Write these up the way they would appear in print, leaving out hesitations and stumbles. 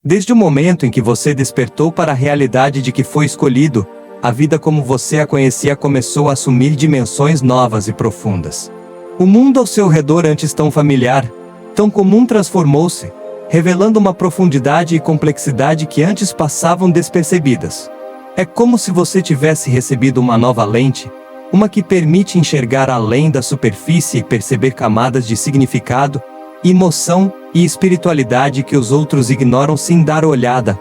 Desde o momento em que você despertou para a realidade de que foi escolhido, a vida como você a conhecia começou a assumir dimensões novas e profundas. O mundo ao seu redor, antes tão familiar, tão comum, transformou-se, revelando uma profundidade e complexidade que antes passavam despercebidas. É como se você tivesse recebido uma nova lente, uma que permite enxergar além da superfície e perceber camadas de significado, emoção e espiritualidade que os outros ignoram sem dar olhada.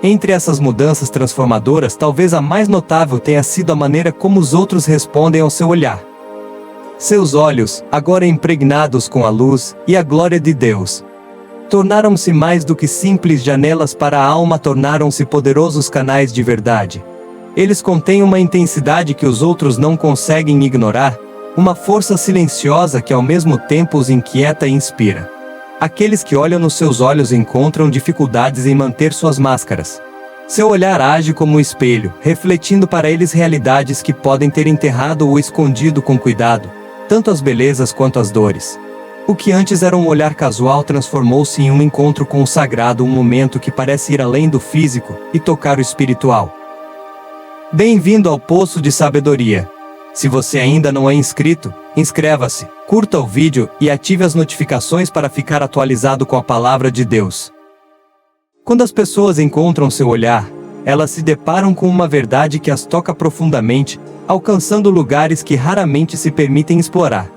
Entre essas mudanças transformadoras, talvez a mais notável tenha sido a maneira como os outros respondem ao seu olhar. Seus olhos, agora impregnados com a luz e a glória de Deus, tornaram-se mais do que simples janelas para a alma, tornaram-se poderosos canais de verdade. Eles contêm uma intensidade que os outros não conseguem ignorar, uma força silenciosa que ao mesmo tempo os inquieta e inspira. Aqueles que olham nos seus olhos encontram dificuldades em manter suas máscaras. Seu olhar age como um espelho, refletindo para eles realidades que podem ter enterrado ou escondido com cuidado, tanto as belezas quanto as dores. O que antes era um olhar casual transformou-se em um encontro com o sagrado, um momento que parece ir além do físico e tocar o espiritual. Bem-vindo ao Poço de Sabedoria. Se você ainda não é inscrito, inscreva-se, curta o vídeo e ative as notificações para ficar atualizado com a Palavra de Deus. Quando as pessoas encontram seu olhar, elas se deparam com uma verdade que as toca profundamente, alcançando lugares que raramente se permitem explorar.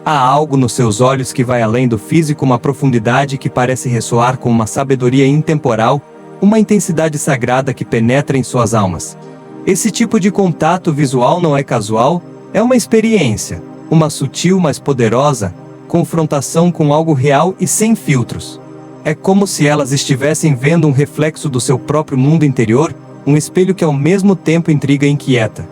Há algo nos seus olhos que vai além do físico, uma profundidade que parece ressoar com uma sabedoria intemporal, uma intensidade sagrada que penetra em suas almas. Esse tipo de contato visual não é casual, é uma experiência, uma sutil mas poderosa confrontação com algo real e sem filtros. É como se elas estivessem vendo um reflexo do seu próprio mundo interior, um espelho que ao mesmo tempo intriga e inquieta.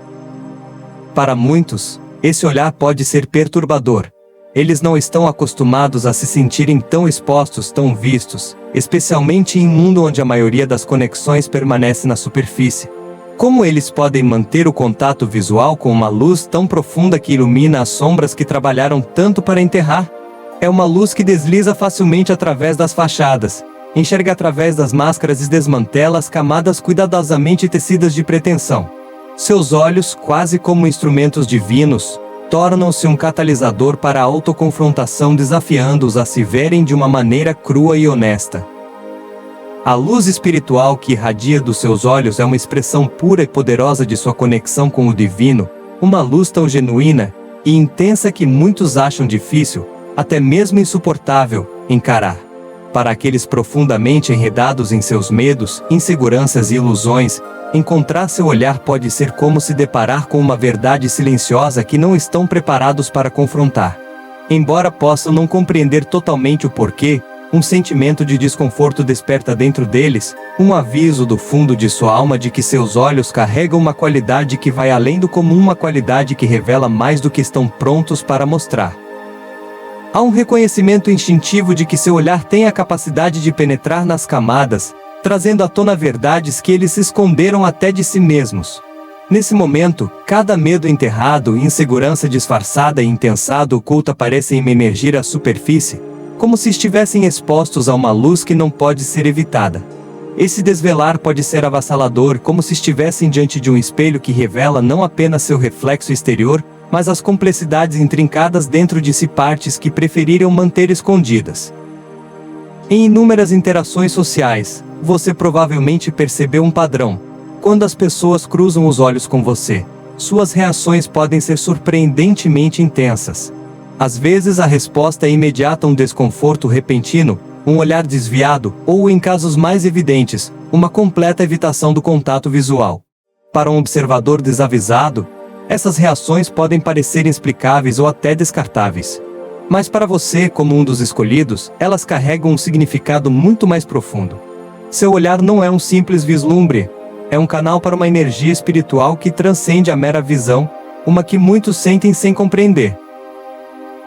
Para muitos, esse olhar pode ser perturbador. Eles não estão acostumados a se sentirem tão expostos, tão vistos, especialmente em um mundo onde a maioria das conexões permanece na superfície. Como eles podem manter o contato visual com uma luz tão profunda que ilumina as sombras que trabalharam tanto para enterrar? É uma luz que desliza facilmente através das fachadas, enxerga através das máscaras e desmantela as camadas cuidadosamente tecidas de pretensão. Seus olhos, quase como instrumentos divinos, tornam-se um catalisador para a autoconfrontação, desafiando-os a se verem de uma maneira crua e honesta. A luz espiritual que irradia dos seus olhos é uma expressão pura e poderosa de sua conexão com o divino, uma luz tão genuína e intensa que muitos acham difícil, até mesmo insuportável, encarar. Para aqueles profundamente enredados em seus medos, inseguranças e ilusões, encontrar seu olhar pode ser como se deparar com uma verdade silenciosa que não estão preparados para confrontar. Embora possam não compreender totalmente o porquê, um sentimento de desconforto desperta dentro deles, um aviso do fundo de sua alma de que seus olhos carregam uma qualidade que vai além do comum, uma qualidade que revela mais do que estão prontos para mostrar. Há um reconhecimento instintivo de que seu olhar tem a capacidade de penetrar nas camadas, trazendo à tona verdades que eles esconderam até de si mesmos. Nesse momento, cada medo enterrado, insegurança disfarçada e intensado oculta parecem emergir à superfície, como se estivessem expostos a uma luz que não pode ser evitada. Esse desvelar pode ser avassalador, como se estivessem diante de um espelho que revela não apenas seu reflexo exterior, mas as complexidades intrincadas dentro de si, partes que preferiram manter escondidas. Em inúmeras interações sociais, você provavelmente percebeu um padrão. Quando as pessoas cruzam os olhos com você, suas reações podem ser surpreendentemente intensas. Às vezes a resposta é imediata, um desconforto repentino, um olhar desviado, ou, em casos mais evidentes, uma completa evitação do contato visual. Para um observador desavisado, essas reações podem parecer inexplicáveis ou até descartáveis. Mas para você, como um dos escolhidos, elas carregam um significado muito mais profundo. Seu olhar não é um simples vislumbre, é um canal para uma energia espiritual que transcende a mera visão, uma que muitos sentem sem compreender.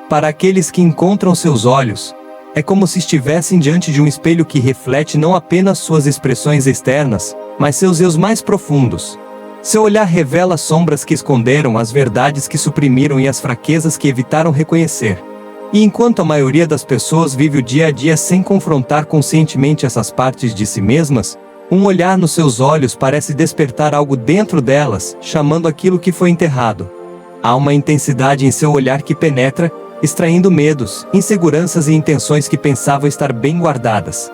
Para aqueles que encontram seus olhos, é como se estivessem diante de um espelho que reflete não apenas suas expressões externas, mas seus eus mais profundos. Seu olhar revela as sombras que esconderam, as verdades que suprimiram e as fraquezas que evitaram reconhecer. E enquanto a maioria das pessoas vive o dia a dia sem confrontar conscientemente essas partes de si mesmas, um olhar nos seus olhos parece despertar algo dentro delas, chamando aquilo que foi enterrado. Há uma intensidade em seu olhar que penetra, extraindo medos, inseguranças e intenções que pensavam estar bem guardadas.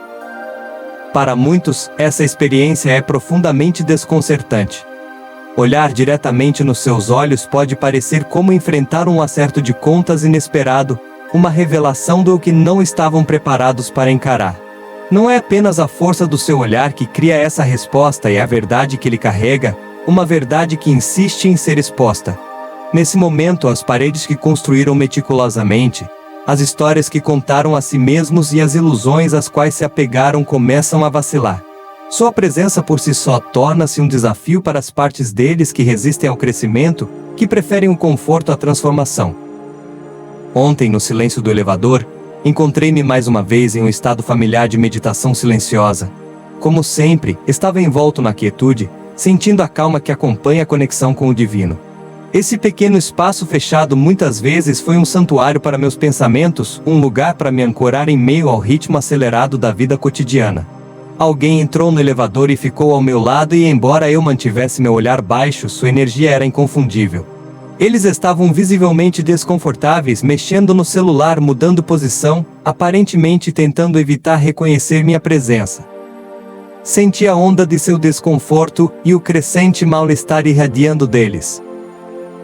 Para muitos, essa experiência é profundamente desconcertante. Olhar diretamente nos seus olhos pode parecer como enfrentar um acerto de contas inesperado, uma revelação do que não estavam preparados para encarar. Não é apenas a força do seu olhar que cria essa resposta e a verdade que ele carrega, uma verdade que insiste em ser exposta. Nesse momento, as paredes que construíram meticulosamente, as histórias que contaram a si mesmos e as ilusões às quais se apegaram começam a vacilar. Sua presença por si só torna-se um desafio para as partes deles que resistem ao crescimento, que preferem o conforto à transformação. Ontem, no silêncio do elevador, encontrei-me mais uma vez em um estado familiar de meditação silenciosa. Como sempre, estava envolto na quietude, sentindo a calma que acompanha a conexão com o divino. Esse pequeno espaço fechado muitas vezes foi um santuário para meus pensamentos, um lugar para me ancorar em meio ao ritmo acelerado da vida cotidiana. Alguém entrou no elevador e ficou ao meu lado e, embora eu mantivesse meu olhar baixo, sua energia era inconfundível. Eles estavam visivelmente desconfortáveis, mexendo no celular, mudando posição, aparentemente tentando evitar reconhecer minha presença. Senti a onda de seu desconforto e o crescente mal-estar irradiando deles.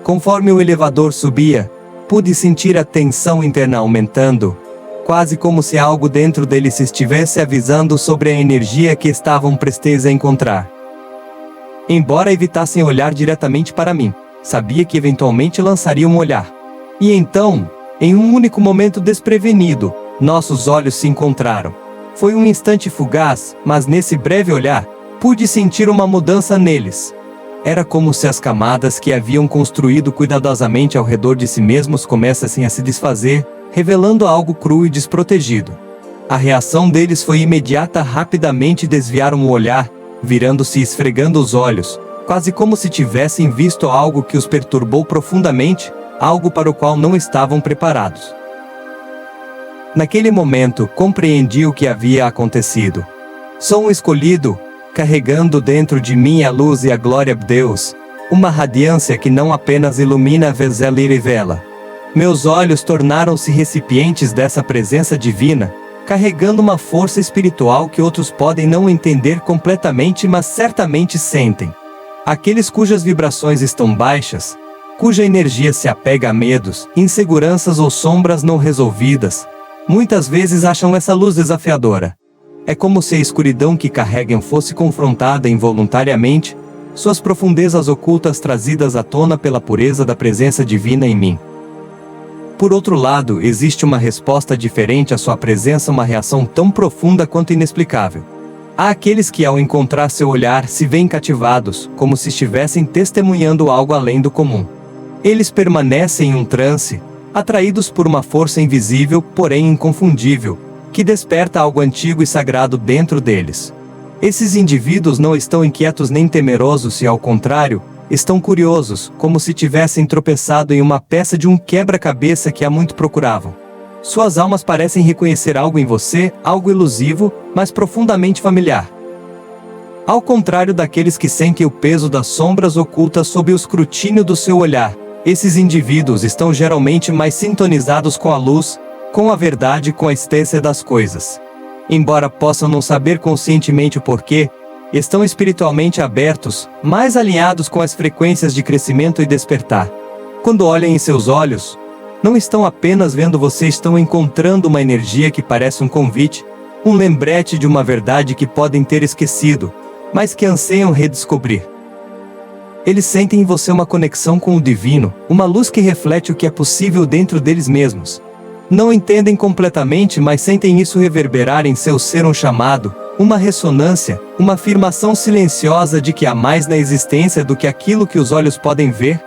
Conforme o elevador subia, pude sentir a tensão interna aumentando, quase como se algo dentro deles estivesse avisando sobre a energia que estavam prestes a encontrar. Embora evitassem olhar diretamente para mim, sabia que eventualmente lançaria um olhar. E então, em um único momento desprevenido, nossos olhos se encontraram. Foi um instante fugaz, mas nesse breve olhar, pude sentir uma mudança neles. Era como se as camadas que haviam construído cuidadosamente ao redor de si mesmos começassem a se desfazer, revelando algo cru e desprotegido. A reação deles foi imediata, rapidamente desviaram o olhar, virando-se e esfregando os olhos, quase como se tivessem visto algo que os perturbou profundamente, algo para o qual não estavam preparados. Naquele momento, compreendi o que havia acontecido. Sou um escolhido, carregando dentro de mim a luz e a glória de Deus, uma radiância que não apenas ilumina a vezela e revela. Meus olhos tornaram-se recipientes dessa presença divina, carregando uma força espiritual que outros podem não entender completamente, mas certamente sentem. Aqueles cujas vibrações estão baixas, cuja energia se apega a medos, inseguranças ou sombras não resolvidas, muitas vezes acham essa luz desafiadora. É como se a escuridão que carregam fosse confrontada involuntariamente, suas profundezas ocultas trazidas à tona pela pureza da presença divina em mim. Por outro lado, existe uma resposta diferente à sua presença, uma reação tão profunda quanto inexplicável. Há aqueles que, ao encontrar seu olhar, se veem cativados, como se estivessem testemunhando algo além do comum. Eles permanecem em um transe, atraídos por uma força invisível, porém inconfundível, que desperta algo antigo e sagrado dentro deles. Esses indivíduos não estão inquietos nem temerosos e, ao contrário, estão curiosos, como se tivessem tropeçado em uma peça de um quebra-cabeça que há muito procuravam. Suas almas parecem reconhecer algo em você, algo elusivo, mas profundamente familiar. Ao contrário daqueles que sentem o peso das sombras ocultas sob o escrutínio do seu olhar, esses indivíduos estão geralmente mais sintonizados com a luz, com a verdade, com a essência das coisas. Embora possam não saber conscientemente o porquê, estão espiritualmente abertos, mais alinhados com as frequências de crescimento e despertar. Quando olham em seus olhos, não estão apenas vendo você, estão encontrando uma energia que parece um convite, um lembrete de uma verdade que podem ter esquecido, mas que anseiam redescobrir. Eles sentem em você uma conexão com o divino, uma luz que reflete o que é possível dentro deles mesmos. Não entendem completamente, mas sentem isso reverberar em seu ser, um chamado, uma ressonância, uma afirmação silenciosa de que há mais na existência do que aquilo que os olhos podem ver.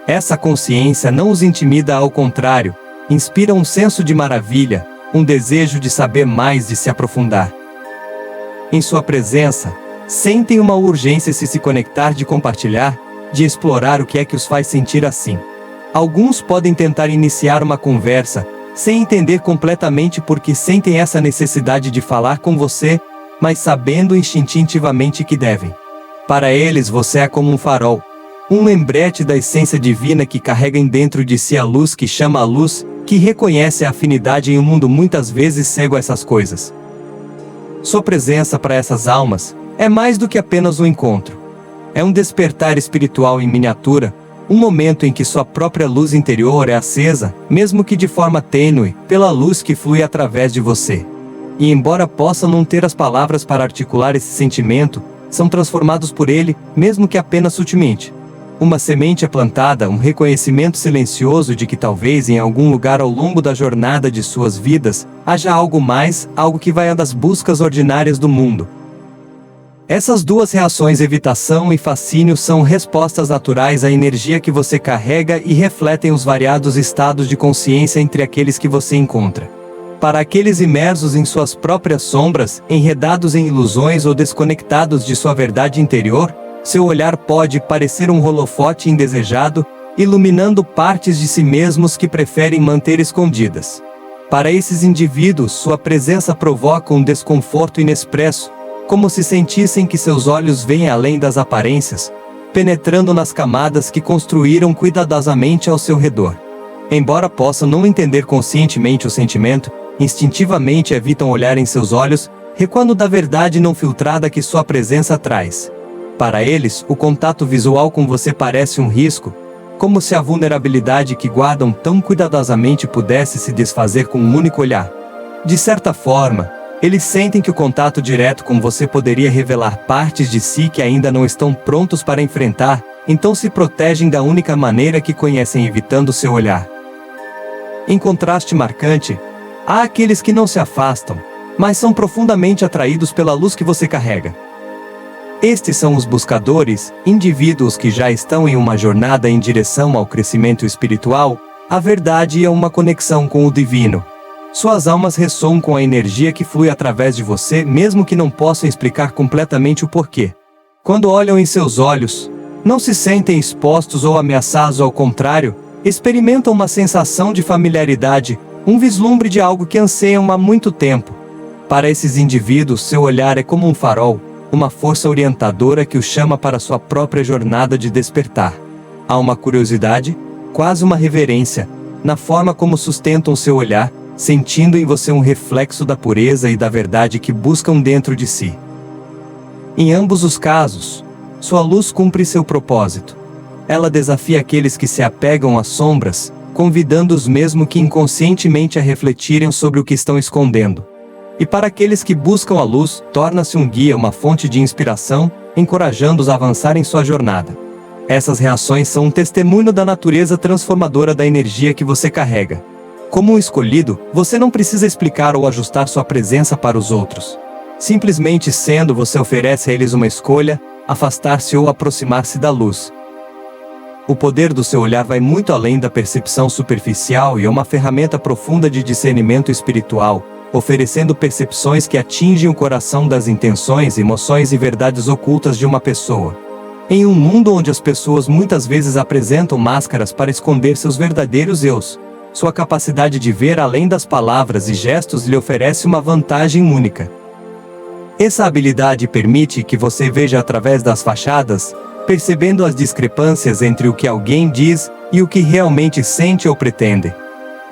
Essa consciência não os intimida, ao contrário, inspira um senso de maravilha, um desejo de saber mais, de se aprofundar. Em sua presença, sentem uma urgência de se conectar, de compartilhar, de explorar o que é que os faz sentir assim. Alguns podem tentar iniciar uma conversa, sem entender completamente por que sentem essa necessidade de falar com você, mas sabendo instintivamente que devem. Para eles você é como um farol, um lembrete da essência divina que carrega em dentro de si a luz que chama a luz, que reconhece a afinidade em um mundo muitas vezes cego a essas coisas. Sua presença para essas almas é mais do que apenas um encontro. É um despertar espiritual em miniatura, um momento em que sua própria luz interior é acesa, mesmo que de forma tênue, pela luz que flui através de você. E embora possam não ter as palavras para articular esse sentimento, são transformados por ele, mesmo que apenas sutilmente. Uma semente é plantada, um reconhecimento silencioso de que talvez em algum lugar ao longo da jornada de suas vidas, haja algo mais, algo que vai além das buscas ordinárias do mundo. Essas duas reações, evitação e fascínio, são respostas naturais à energia que você carrega e refletem os variados estados de consciência entre aqueles que você encontra. Para aqueles imersos em suas próprias sombras, enredados em ilusões ou desconectados de sua verdade interior, seu olhar pode parecer um holofote indesejado, iluminando partes de si mesmos que preferem manter escondidas. Para esses indivíduos, sua presença provoca um desconforto inexpresso, como se sentissem que seus olhos veem além das aparências, penetrando nas camadas que construíram cuidadosamente ao seu redor. Embora possam não entender conscientemente o sentimento, instintivamente evitam olhar em seus olhos, recuando da verdade não filtrada que sua presença traz. Para eles, o contato visual com você parece um risco, como se a vulnerabilidade que guardam tão cuidadosamente pudesse se desfazer com um único olhar. De certa forma, eles sentem que o contato direto com você poderia revelar partes de si que ainda não estão prontos para enfrentar, então se protegem da única maneira que conhecem, evitando seu olhar. Em contraste marcante, há aqueles que não se afastam, mas são profundamente atraídos pela luz que você carrega. Estes são os buscadores, indivíduos que já estão em uma jornada em direção ao crescimento espiritual, à verdade e a uma conexão com o divino. Suas almas ressoam com a energia que flui através de você, mesmo que não possam explicar completamente o porquê. Quando olham em seus olhos, não se sentem expostos ou ameaçados, ao contrário, experimentam uma sensação de familiaridade, um vislumbre de algo que anseiam há muito tempo. Para esses indivíduos, seu olhar é como um farol, uma força orientadora que os chama para sua própria jornada de despertar. Há uma curiosidade, quase uma reverência, na forma como sustentam seu olhar, sentindo em você um reflexo da pureza e da verdade que buscam dentro de si. Em ambos os casos, sua luz cumpre seu propósito. Ela desafia aqueles que se apegam às sombras, convidando-os mesmo que inconscientemente a refletirem sobre o que estão escondendo. E para aqueles que buscam a luz, torna-se um guia, uma fonte de inspiração, encorajando-os a avançar em sua jornada. Essas reações são um testemunho da natureza transformadora da energia que você carrega. Como um escolhido, você não precisa explicar ou ajustar sua presença para os outros. Simplesmente sendo, você oferece a eles uma escolha, afastar-se ou aproximar-se da luz. O poder do seu olhar vai muito além da percepção superficial e é uma ferramenta profunda de discernimento espiritual, oferecendo percepções que atingem o coração das intenções, emoções e verdades ocultas de uma pessoa. Em um mundo onde as pessoas muitas vezes apresentam máscaras para esconder seus verdadeiros eus, sua capacidade de ver além das palavras e gestos lhe oferece uma vantagem única. Essa habilidade permite que você veja através das fachadas, percebendo as discrepâncias entre o que alguém diz e o que realmente sente ou pretende.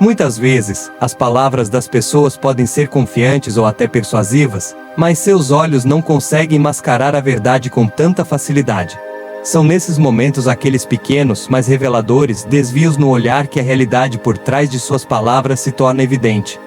Muitas vezes, as palavras das pessoas podem ser confiantes ou até persuasivas, mas seus olhos não conseguem mascarar a verdade com tanta facilidade. São nesses momentos aqueles pequenos, mas reveladores, desvios no olhar que a realidade por trás de suas palavras se torna evidente.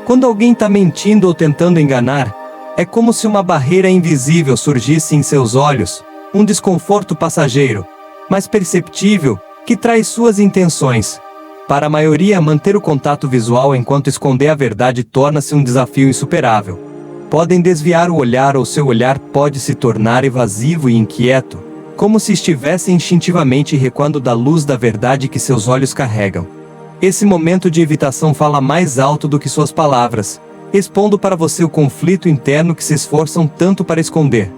Quando alguém está mentindo ou tentando enganar, é como se uma barreira invisível surgisse em seus olhos, um desconforto passageiro, mas perceptível, que traz suas intenções. Para a maioria, manter o contato visual enquanto esconder a verdade torna-se um desafio insuperável. Podem desviar o olhar ou seu olhar pode se tornar evasivo e inquieto, como se estivesse instintivamente recuando da luz da verdade que seus olhos carregam. Esse momento de evitação fala mais alto do que suas palavras, expondo para você o conflito interno que se esforçam tanto para esconder.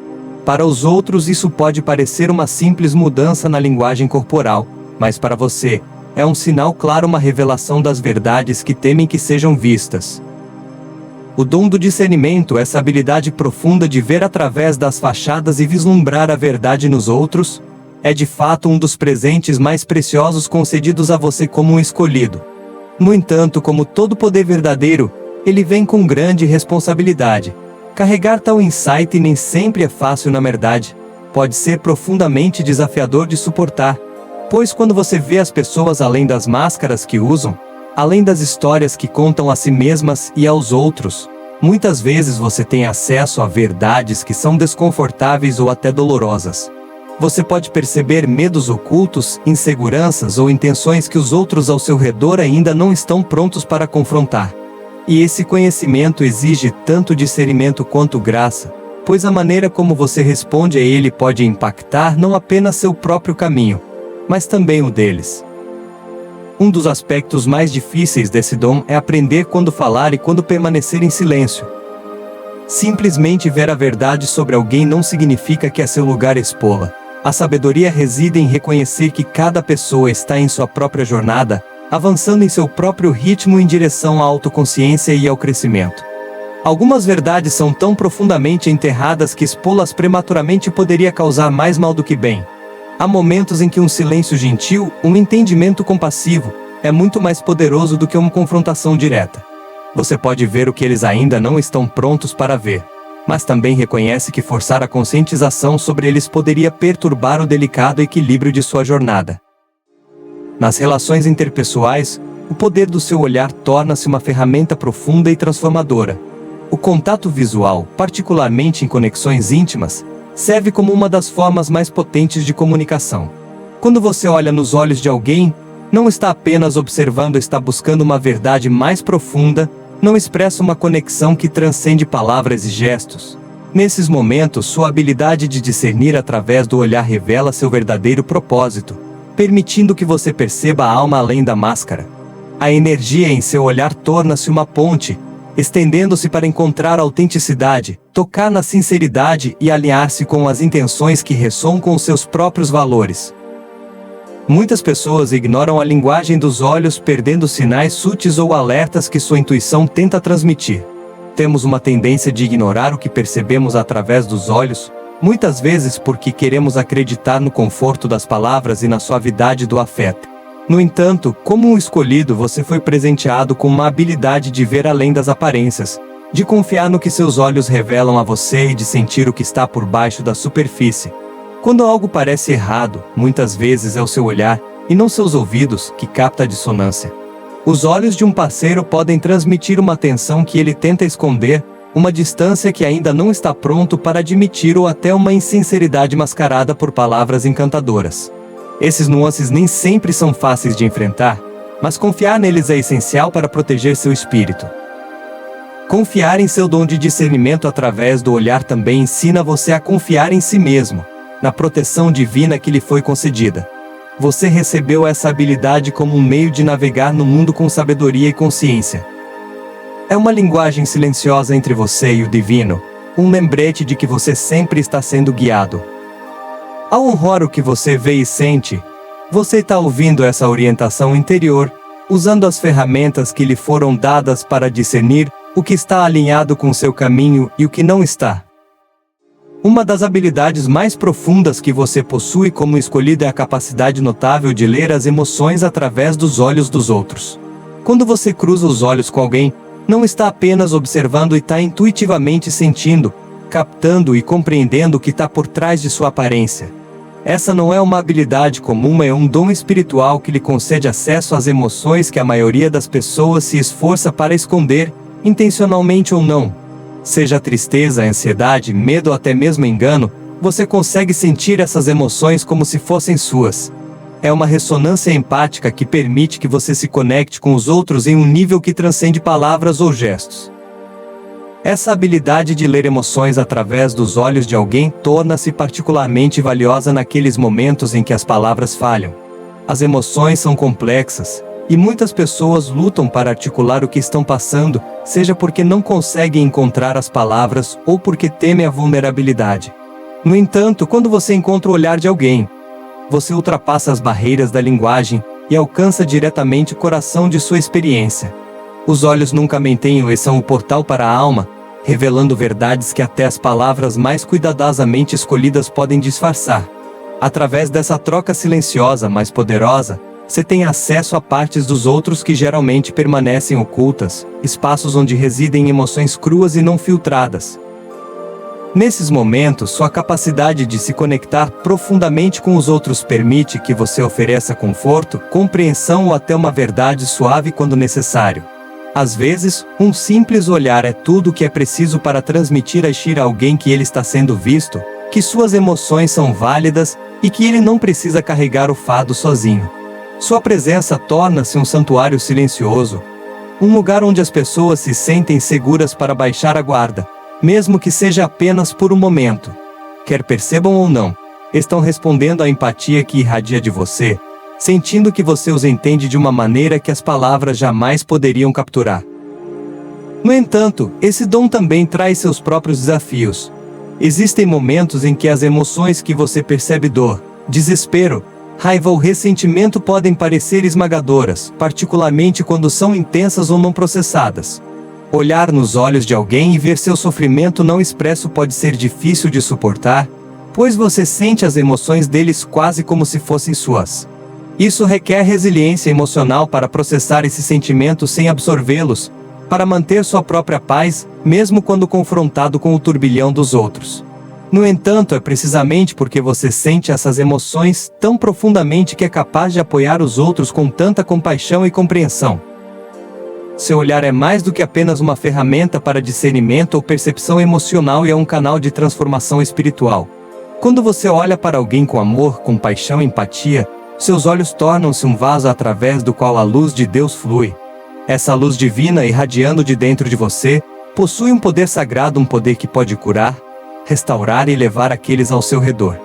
Para os outros isso pode parecer uma simples mudança na linguagem corporal, mas para você, é um sinal claro, uma revelação das verdades que temem que sejam vistas. O dom do discernimento, essa habilidade profunda de ver através das fachadas e vislumbrar a verdade nos outros, é de fato um dos presentes mais preciosos concedidos a você como um escolhido. No entanto, como todo poder verdadeiro, ele vem com grande responsabilidade. Carregar tal insight nem sempre é fácil, na verdade. Pode ser profundamente desafiador de suportar, pois quando você vê as pessoas além das máscaras que usam, além das histórias que contam a si mesmas e aos outros, muitas vezes você tem acesso a verdades que são desconfortáveis ou até dolorosas. Você pode perceber medos ocultos, inseguranças ou intenções que os outros ao seu redor ainda não estão prontos para confrontar. E esse conhecimento exige tanto discernimento quanto graça, pois a maneira como você responde a ele pode impactar não apenas seu próprio caminho, mas também o deles. Um dos aspectos mais difíceis desse dom é aprender quando falar e quando permanecer em silêncio. Simplesmente ver a verdade sobre alguém não significa que é seu lugar expô-la. A sabedoria reside em reconhecer que cada pessoa está em sua própria jornada, avançando em seu próprio ritmo em direção à autoconsciência e ao crescimento. Algumas verdades são tão profundamente enterradas que expô-las prematuramente poderia causar mais mal do que bem. Há momentos em que um silêncio gentil, um entendimento compassivo, é muito mais poderoso do que uma confrontação direta. Você pode ver o que eles ainda não estão prontos para ver, mas também reconhece que forçar a conscientização sobre eles poderia perturbar o delicado equilíbrio de sua jornada. Nas relações interpessoais, o poder do seu olhar torna-se uma ferramenta profunda e transformadora. O contato visual, particularmente em conexões íntimas, serve como uma das formas mais potentes de comunicação. Quando você olha nos olhos de alguém, não está apenas observando, está buscando uma verdade mais profunda, não expressa uma conexão que transcende palavras e gestos. Nesses momentos, sua habilidade de discernir através do olhar revela seu verdadeiro propósito, permitindo que você perceba a alma além da máscara. A energia em seu olhar torna-se uma ponte, estendendo-se para encontrar a autenticidade, tocar na sinceridade e alinhar-se com as intenções que ressoam com os seus próprios valores. Muitas pessoas ignoram a linguagem dos olhos, perdendo sinais sutis ou alertas que sua intuição tenta transmitir. Temos uma tendência de ignorar o que percebemos através dos olhos, muitas vezes porque queremos acreditar no conforto das palavras e na suavidade do afeto. No entanto, como um escolhido, você foi presenteado com uma habilidade de ver além das aparências, de confiar no que seus olhos revelam a você e de sentir o que está por baixo da superfície. Quando algo parece errado, muitas vezes é o seu olhar, e não seus ouvidos, que capta a dissonância. Os olhos de um parceiro podem transmitir uma tensão que ele tenta esconder, uma distância que ainda não está pronto para admitir ou até uma insinceridade mascarada por palavras encantadoras. Esses nuances nem sempre são fáceis de enfrentar, mas confiar neles é essencial para proteger seu espírito. Confiar em seu dom de discernimento através do olhar também ensina você a confiar em si mesmo, na proteção divina que lhe foi concedida. Você recebeu essa habilidade como um meio de navegar no mundo com sabedoria e consciência. É uma linguagem silenciosa entre você e o divino, um lembrete de que você sempre está sendo guiado. Ao honrar o que você vê e sente, você está ouvindo essa orientação interior, usando as ferramentas que lhe foram dadas para discernir o que está alinhado com seu caminho e o que não está. Uma das habilidades mais profundas que você possui como escolhido é a capacidade notável de ler as emoções através dos olhos dos outros. Quando você cruza os olhos com alguém, não está apenas observando e está intuitivamente sentindo, captando e compreendendo o que está por trás de sua aparência. Essa não é uma habilidade comum, é um dom espiritual que lhe concede acesso às emoções que a maioria das pessoas se esforça para esconder, intencionalmente ou não. Seja tristeza, ansiedade, medo ou até mesmo engano, você consegue sentir essas emoções como se fossem suas. É uma ressonância empática que permite que você se conecte com os outros em um nível que transcende palavras ou gestos. Essa habilidade de ler emoções através dos olhos de alguém torna-se particularmente valiosa naqueles momentos em que as palavras falham. As emoções são complexas, e muitas pessoas lutam para articular o que estão passando, seja porque não conseguem encontrar as palavras ou porque temem a vulnerabilidade. No entanto, quando você encontra o olhar de alguém, você ultrapassa as barreiras da linguagem e alcança diretamente o coração de sua experiência. Os olhos nunca mentem e são o portal para a alma, revelando verdades que até as palavras mais cuidadosamente escolhidas podem disfarçar. Através dessa troca silenciosa mas poderosa, você tem acesso a partes dos outros que geralmente permanecem ocultas, espaços onde residem emoções cruas e não filtradas. Nesses momentos, sua capacidade de se conectar profundamente com os outros permite que você ofereça conforto, compreensão ou até uma verdade suave quando necessário. Às vezes, um simples olhar é tudo o que é preciso para transmitir a alguém que ele está sendo visto, que suas emoções são válidas e que ele não precisa carregar o fardo sozinho. Sua presença torna-se um santuário silencioso, um lugar onde as pessoas se sentem seguras para baixar a guarda, mesmo que seja apenas por um momento. Quer percebam ou não, estão respondendo à empatia que irradia de você, sentindo que você os entende de uma maneira que as palavras jamais poderiam capturar. No entanto, esse dom também traz seus próprios desafios. Existem momentos em que as emoções que você percebe, dor, desespero, raiva ou ressentimento, podem parecer esmagadoras, particularmente quando são intensas ou não processadas. Olhar nos olhos de alguém e ver seu sofrimento não expresso pode ser difícil de suportar, pois você sente as emoções deles quase como se fossem suas. Isso requer resiliência emocional para processar esses sentimentos sem absorvê-los, para manter sua própria paz, mesmo quando confrontado com o turbilhão dos outros. No entanto, é precisamente porque você sente essas emoções tão profundamente que é capaz de apoiar os outros com tanta compaixão e compreensão. Seu olhar é mais do que apenas uma ferramenta para discernimento ou percepção emocional e é um canal de transformação espiritual. Quando você olha para alguém com amor, compaixão e empatia, seus olhos tornam-se um vaso através do qual a luz de Deus flui. Essa luz divina irradiando de dentro de você, possui um poder sagrado, um poder que pode curar, restaurar e levar aqueles ao seu redor.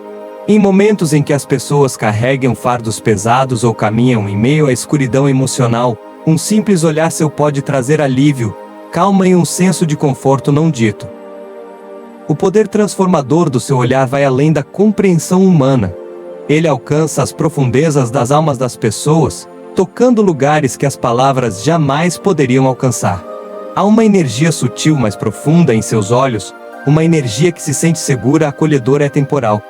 Em momentos em que as pessoas carregam fardos pesados ou caminham em meio à escuridão emocional, um simples olhar seu pode trazer alívio, calma e um senso de conforto não dito. O poder transformador do seu olhar vai além da compreensão humana. Ele alcança as profundezas das almas das pessoas, tocando lugares que as palavras jamais poderiam alcançar. Há uma energia sutil mas profunda em seus olhos, uma energia que se sente segura, acolhedora e temporal.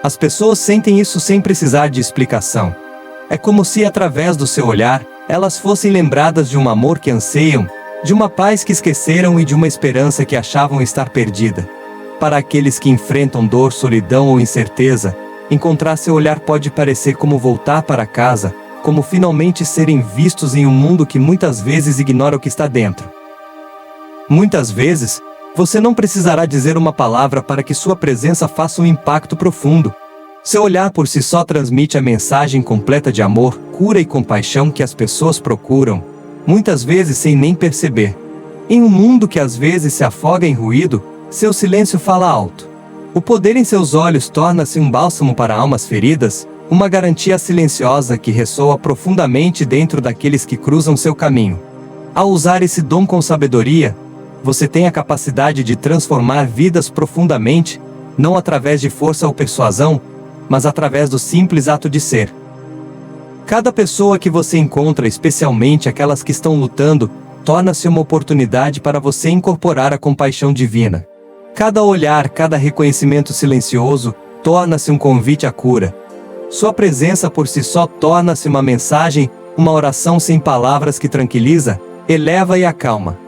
As pessoas sentem isso sem precisar de explicação. É como se, através do seu olhar, elas fossem lembradas de um amor que anseiam, de uma paz que esqueceram e de uma esperança que achavam estar perdida. Para aqueles que enfrentam dor, solidão ou incerteza, encontrar seu olhar pode parecer como voltar para casa, como finalmente serem vistos em um mundo que muitas vezes ignora o que está dentro. Muitas vezes, você não precisará dizer uma palavra para que sua presença faça um impacto profundo. Seu olhar por si só transmite a mensagem completa de amor, cura e compaixão que as pessoas procuram, muitas vezes sem nem perceber. Em um mundo que às vezes se afoga em ruído, seu silêncio fala alto. O poder em seus olhos torna-se um bálsamo para almas feridas, uma garantia silenciosa que ressoa profundamente dentro daqueles que cruzam seu caminho. Ao usar esse dom com sabedoria, você tem a capacidade de transformar vidas profundamente, não através de força ou persuasão, mas através do simples ato de ser. Cada pessoa que você encontra, especialmente aquelas que estão lutando, torna-se uma oportunidade para você incorporar a compaixão divina. Cada olhar, cada reconhecimento silencioso, torna-se um convite à cura. Sua presença por si só torna-se uma mensagem, uma oração sem palavras que tranquiliza, eleva e acalma.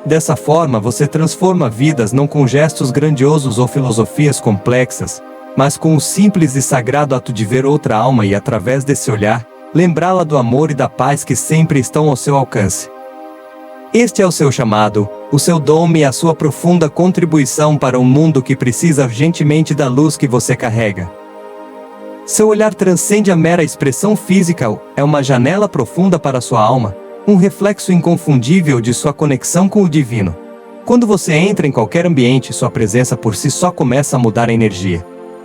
Dessa forma você transforma vidas não com gestos grandiosos ou filosofias complexas, mas com o simples e sagrado ato de ver outra alma e, através desse olhar, lembrá-la do amor e da paz que sempre estão ao seu alcance. Este é o seu chamado, o seu dom e a sua profunda contribuição para um mundo que precisa urgentemente da luz que você carrega. Seu olhar transcende a mera expressão física, é uma janela profunda para sua alma, um reflexo inconfundível de sua conexão com o divino. Quando você entra em qualquer ambiente, sua presença por si só começa a mudar a energia.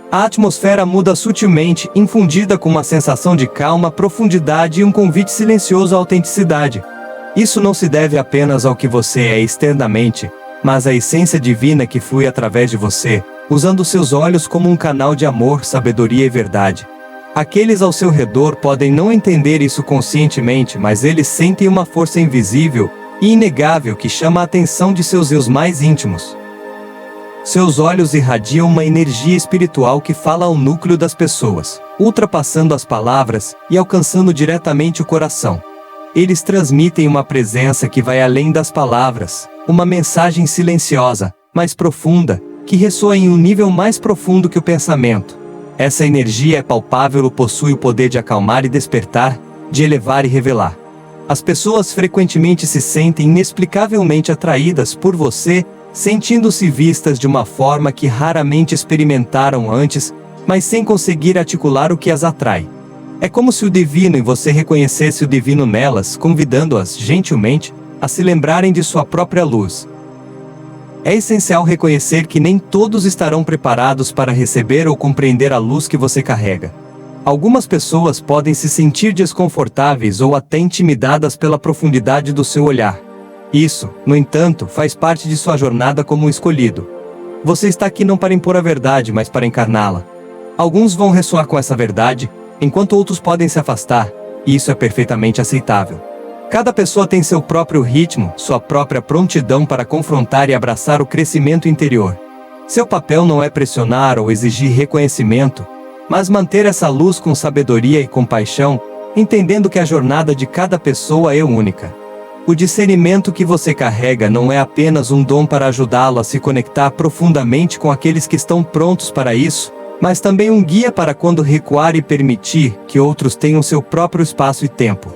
A atmosfera muda sutilmente, infundida com uma sensação de calma, profundidade e um convite silencioso à autenticidade. Isso não se deve apenas ao que você é externamente, mas à essência divina que flui através de você, usando seus olhos como um canal de amor, sabedoria e verdade. Aqueles ao seu redor podem não entender isso conscientemente, mas eles sentem uma força invisível e inegável que chama a atenção de seus eus mais íntimos. Seus olhos irradiam uma energia espiritual que fala ao núcleo das pessoas, ultrapassando as palavras e alcançando diretamente o coração. Eles transmitem uma presença que vai além das palavras, uma mensagem silenciosa, mas profunda, que ressoa em um nível mais profundo que o pensamento. Essa energia é palpável e possui o poder de acalmar e despertar, de elevar e revelar. As pessoas frequentemente se sentem inexplicavelmente atraídas por você, sentindo-se vistas de uma forma que raramente experimentaram antes, mas sem conseguir articular o que as atrai. É como se o divino em você reconhecesse o divino nelas, convidando-as, gentilmente, a se lembrarem de sua própria luz. É essencial reconhecer que nem todos estarão preparados para receber ou compreender a luz que você carrega. Algumas pessoas podem se sentir desconfortáveis ou até intimidadas pela profundidade do seu olhar. Isso, no entanto, faz parte de sua jornada como um escolhido. Você está aqui não para impor a verdade, mas para encarná-la. Alguns vão ressoar com essa verdade, enquanto outros podem se afastar, e isso é perfeitamente aceitável. Cada pessoa tem seu próprio ritmo, sua própria prontidão para confrontar e abraçar o crescimento interior. Seu papel não é pressionar ou exigir reconhecimento, mas manter essa luz com sabedoria e compaixão, entendendo que a jornada de cada pessoa é única. O discernimento que você carrega não é apenas um dom para ajudá-lo a se conectar profundamente com aqueles que estão prontos para isso, mas também um guia para quando recuar e permitir que outros tenham seu próprio espaço e tempo.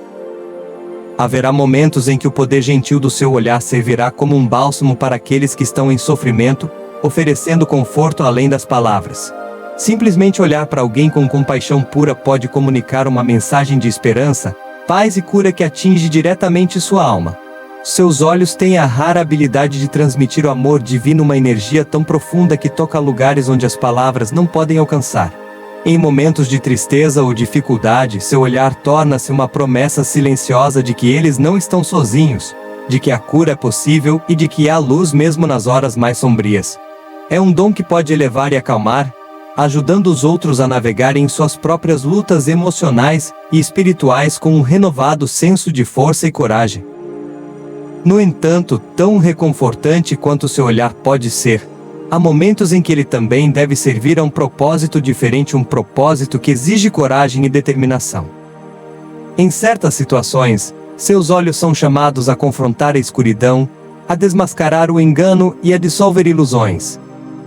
Haverá momentos em que o poder gentil do seu olhar servirá como um bálsamo para aqueles que estão em sofrimento, oferecendo conforto além das palavras. Simplesmente olhar para alguém com compaixão pura pode comunicar uma mensagem de esperança, paz e cura que atinge diretamente sua alma. Seus olhos têm a rara habilidade de transmitir o amor divino, uma energia tão profunda que toca lugares onde as palavras não podem alcançar. Em momentos de tristeza ou dificuldade, seu olhar torna-se uma promessa silenciosa de que eles não estão sozinhos, de que a cura é possível e de que há luz mesmo nas horas mais sombrias. É um dom que pode elevar e acalmar, ajudando os outros a navegarem em suas próprias lutas emocionais e espirituais com um renovado senso de força e coragem. No entanto, tão reconfortante quanto seu olhar pode ser, há momentos em que ele também deve servir a um propósito diferente, um propósito que exige coragem e determinação. Em certas situações, seus olhos são chamados a confrontar a escuridão, a desmascarar o engano e a dissolver ilusões.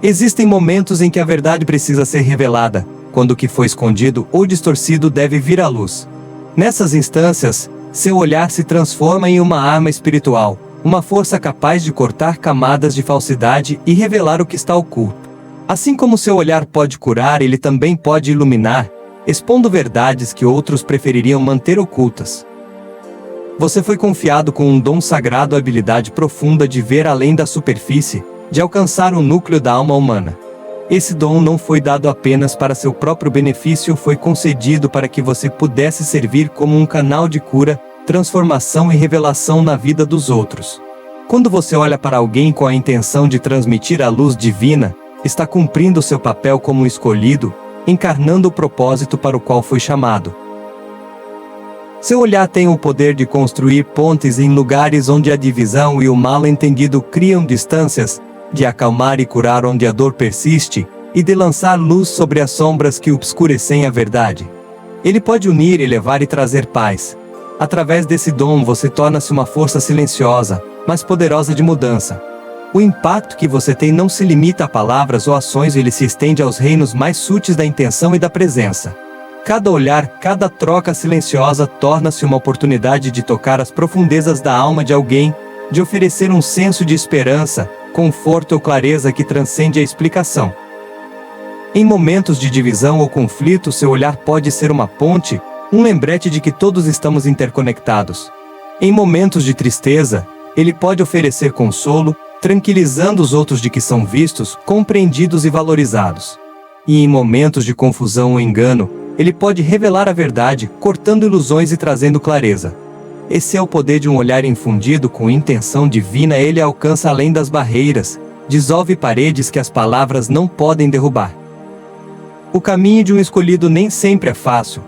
Existem momentos em que a verdade precisa ser revelada, quando o que foi escondido ou distorcido deve vir à luz. Nessas instâncias, seu olhar se transforma em uma arma espiritual, uma força capaz de cortar camadas de falsidade e revelar o que está oculto. Assim como seu olhar pode curar, ele também pode iluminar, expondo verdades que outros prefeririam manter ocultas. Você foi confiado com um dom sagrado, a habilidade profunda de ver além da superfície, de alcançar o núcleo da alma humana. Esse dom não foi dado apenas para seu próprio benefício, foi concedido para que você pudesse servir como um canal de cura, transformação e revelação na vida dos outros. Quando você olha para alguém com a intenção de transmitir a luz divina, está cumprindo seu papel como um escolhido, encarnando o propósito para o qual foi chamado. Seu olhar tem o poder de construir pontes em lugares onde a divisão e o mal-entendido criam distâncias, de acalmar e curar onde a dor persiste, e de lançar luz sobre as sombras que obscurecem a verdade. Ele pode unir, elevar e trazer paz. Através desse dom você torna-se uma força silenciosa, mas poderosa de mudança. O impacto que você tem não se limita a palavras ou ações, ele se estende aos reinos mais sutis da intenção e da presença. Cada olhar, cada troca silenciosa torna-se uma oportunidade de tocar as profundezas da alma de alguém, de oferecer um senso de esperança, conforto ou clareza que transcende a explicação. Em momentos de divisão ou conflito, seu olhar pode ser uma ponte, um lembrete de que todos estamos interconectados. Em momentos de tristeza, ele pode oferecer consolo, tranquilizando os outros de que são vistos, compreendidos e valorizados. E em momentos de confusão ou engano, ele pode revelar a verdade, cortando ilusões e trazendo clareza. Esse é o poder de um olhar infundido com intenção divina. Ele alcança além das barreiras, dissolve paredes que as palavras não podem derrubar. O caminho de um escolhido nem sempre é fácil,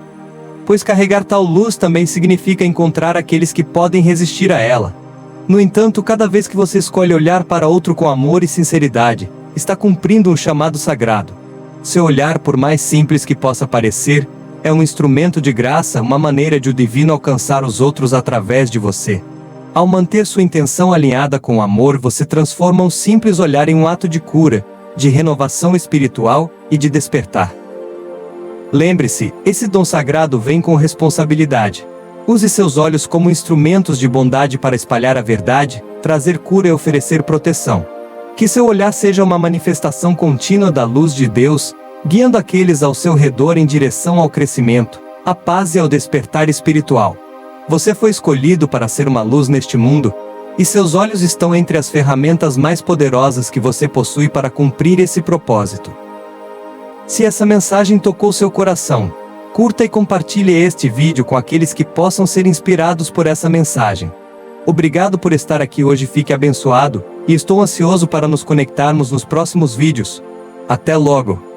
pois carregar tal luz também significa encontrar aqueles que podem resistir a ela. No entanto, cada vez que você escolhe olhar para outro com amor e sinceridade, está cumprindo um chamado sagrado. Seu olhar, por mais simples que possa parecer, é um instrumento de graça, uma maneira de o divino alcançar os outros através de você. Ao manter sua intenção alinhada com o amor, você transforma um simples olhar em um ato de cura, de renovação espiritual e de despertar. Lembre-se, esse dom sagrado vem com responsabilidade. Use seus olhos como instrumentos de bondade para espalhar a verdade, trazer cura e oferecer proteção. Que seu olhar seja uma manifestação contínua da luz de Deus, guiando aqueles ao seu redor em direção ao crescimento, à paz e ao despertar espiritual. Você foi escolhido para ser uma luz neste mundo, e seus olhos estão entre as ferramentas mais poderosas que você possui para cumprir esse propósito. Se essa mensagem tocou seu coração, curta e compartilhe este vídeo com aqueles que possam ser inspirados por essa mensagem. Obrigado por estar aqui hoje, fique abençoado, e estou ansioso para nos conectarmos nos próximos vídeos. Até logo!